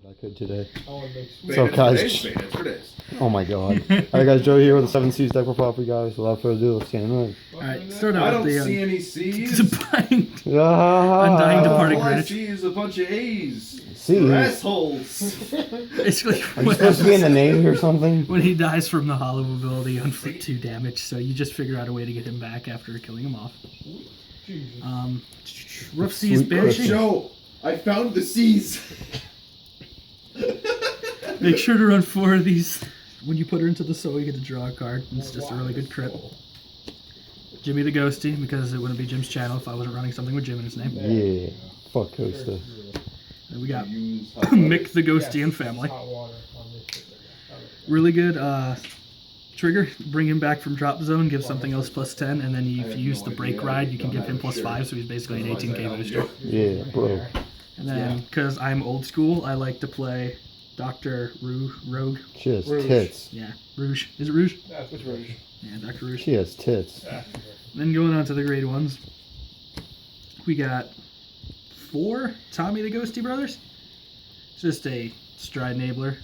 I could today. What's up, guys? Oh my god. Alright guys, Joe here with the 7 C's deck profile for you guys. Without further ado, let's get into it. Alright, start out I with don't the see any C's. Undying Undying Departed All I Greenwich. see is a bunch of A's. C's? You're assholes. Basically, Are you supposed to be in the Navy or something? when he dies from the hollow ability, inflict 2 damage, so you just figure out a way to get him back after killing him off. Rough Seas Sweet Banshee. Joe, I found the C's. Make sure to run 4 of these. When you put her into the soul, you get to draw a card. It's just a really good crit. Jimmy the Ghosty, because it wouldn't be Jim's channel if I wasn't running something with Jim in his name. Yeah. Fuck Costa. And we got Mick the Ghosty and family. Really good trigger. Bring him back from drop zone, give something else +10, and then if you use the break ride, you can give him +5, so he's basically an 18k booster. Yeah, bro. And then, because I'm old school, I like to play Dr. Rogue. She has tits. Yeah, Rouge. Is it Rouge? Yeah, it's Rouge. Yeah, Dr. Rouge. She has tits. Then going on to the grade ones, we got 4 Tommy the Ghosty Brothers. It's just a stride enabler.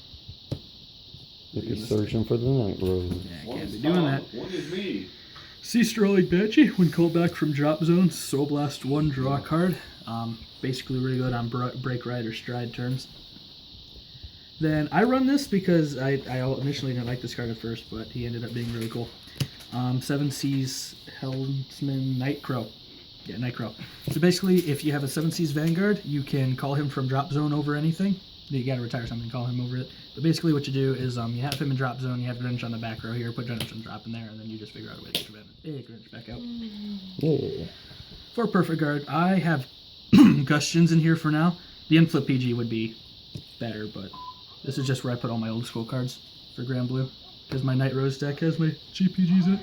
If you're searching for the night road. Yeah, can't be doing that. What is me? Sea Sterling Banshee, when called back from drop zone, Soul Blast 1, draw a card. Basically really good on break ride or stride turns. Then I run this because I initially didn't like this card at first, but he ended up being really cool. 7 Seas Helmsman Nightcrow. Yeah, Nightcrow. So basically, if you have a 7 Seas Vanguard, you can call him from drop zone over anything. You gotta retire something, call him over it. But basically what you do is you have him in drop zone, you have Greenwich on the back row here, put Greenwich on the drop in there, and then you just figure out a way to get Greenwich back out. Yeah. For Perfect Guard, I have Gustians in here for now. The Inflip PG would be better, but this is just where I put all my old school cards for Grand Blue. Because my Night Rose deck has my GPGs in it.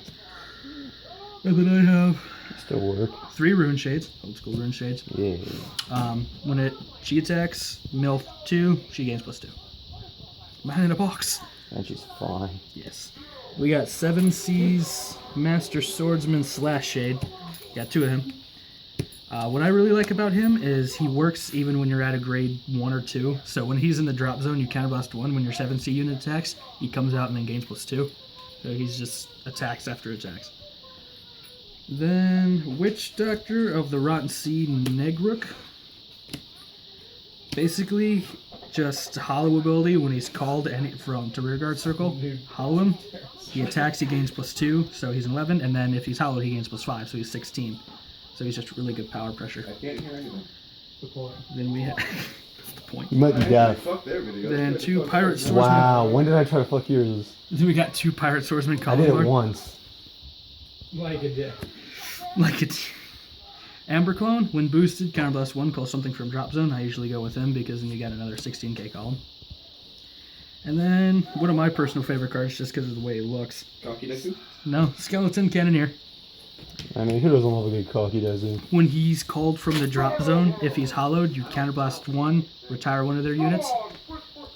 And then I have Still work. 3 Rune Shades, old school Rune Shades. Yeah. When she attacks, MILF 2, she gains +2. Man in a box. And she's fine. Yes. We got 7 Seas Master Swordsman / Shade. Got 2 of him. What I really like about him is he works even when you're at a grade 1 or 2. So when he's in the drop zone, you counterblast 1. When your 7C unit attacks, he comes out and then gains +2. So he's just attacks after attacks. Then Witch Doctor of the Rotten Sea Negruk. Basically, just hollow ability when he's called to rear guard circle. Hollow him. He attacks, he gains +2, so he's 11. And then if he's hollowed, he gains +5, so he's 16. So he's just really good power pressure. I can't hear anything. Then we have that's the point. You might be deaf. Fuck their video. Then 2 Pirate Swordsmen. Wow, when did I try to fuck yours? Then we got 2 Pirate Swordsmen. I did it Column once. Like a dick. Like it. Amber Clone, when boosted, counterblast 1, call something from drop zone. I usually go with him because then you get another 16k column. And then one of my personal favorite cards, just because of the way he looks. Cocky Deku? No, Skeleton Cannoneer. I mean, who doesn't love a good cocky, does he? When he's called from the drop zone, if he's hollowed, you counterblast 1, retire 1 of their units.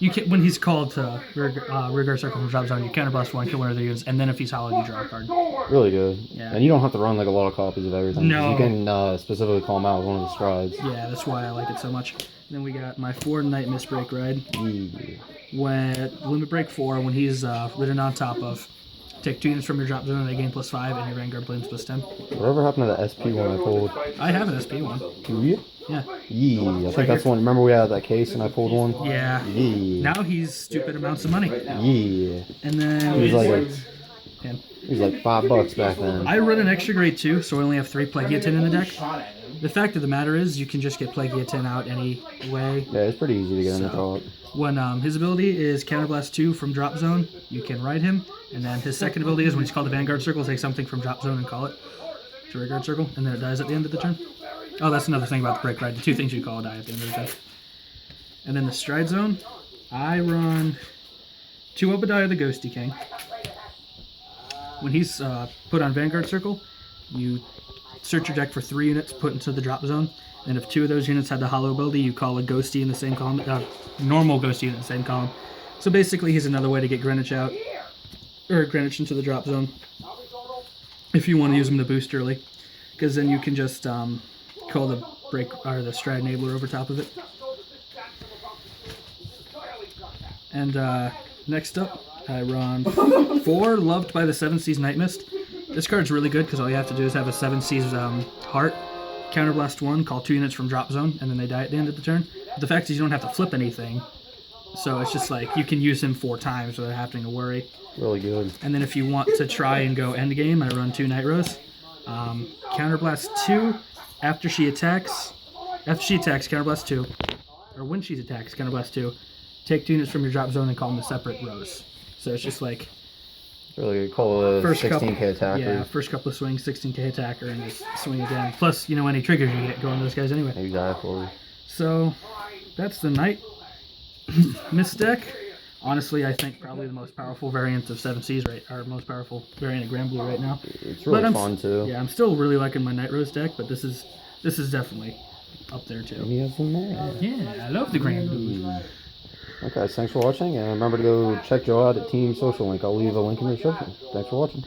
You can, when he's called to rear guard circle from drop zone, you counterblast 1, kill 1 of their units, and then if he's hollowed, you draw a card. Really good. Yeah. And you don't have to run like a lot of copies of everything. No. You can specifically call him out with one of the strides. Yeah, that's why I like it so much. Then we got my 4 Night Mist Break Ride. Yeah. When Limit Break 4, when he's ridden on top of, take 2 units from your drop zone and they gain +5, and your Vanguard blames +10. Whatever happened to the SP one I pulled? I have an SP one. Do you? Yeah. Yeah, I think that's one. Remember we had that case and I pulled one? Yeah. Yeah. Now he's stupid amounts of money. Yeah. And then He was like $5 back then. I run an extra grade 2, so I only have 3 Plague Guillotine in the deck. The fact of the matter is, you can just get Plague Guillotine out any way. Yeah, it's pretty easy to get in the top. When his ability is Counterblast 2 from drop zone, you can ride him. And then his second ability is when he's called the Vanguard Circle, take something from drop zone and call it to rear guard circle, and then it dies at the end of the turn. Oh, that's another thing about the break ride. The 2 things you call die at the end of the turn. And then the stride zone, I run 2 Obadiah the Ghosty King. When he's put on Vanguard Circle, you search your deck for 3 units, put into the drop zone. And if 2 of those units had the hollow ability, you call a Ghosty in the same column, normal Ghosty unit in the same column. So basically, he's another way to get Greenwich out, or Greenwich into the drop zone, if you want to use him to boost early, because then you can just call the break or the stride enabler over top of it. And next up, I run 4 Loved by the 7 Seas Night Mist. This card's really good because all you have to do is have a 7 Seas Heart, Counterblast 1, call 2 units from drop zone, and then they die at the end of the turn. But the fact is you don't have to flip anything, so it's just like you can use him 4 times without having to worry. Really good. And then if you want to try and go end game, I run 2 Night Rose. Counterblast 2, after she attacks, Counterblast 2, or when she attacks, Counterblast 2, take 2 units from your drop zone and call them a separate Rose. So it's just like Really good. Call a first 16k attacker. Yeah, first couple of swings, 16k attacker, and just swing again. Plus, you know, any triggers you get going to those guys anyway. Exactly. So that's the Night Mist deck. Honestly, I think probably the most powerful variant of 7 Seas or most powerful variant of Grand Blue right now. It's really fun too. Yeah, I'm still really liking my Night Rose deck, but this is definitely up there too. He has some more. Yeah, I love the Grand Blue. Okay, guys, thanks for watching, and remember to go check Joe out at Team Social Link. I'll leave a link in the description. Thanks for watching.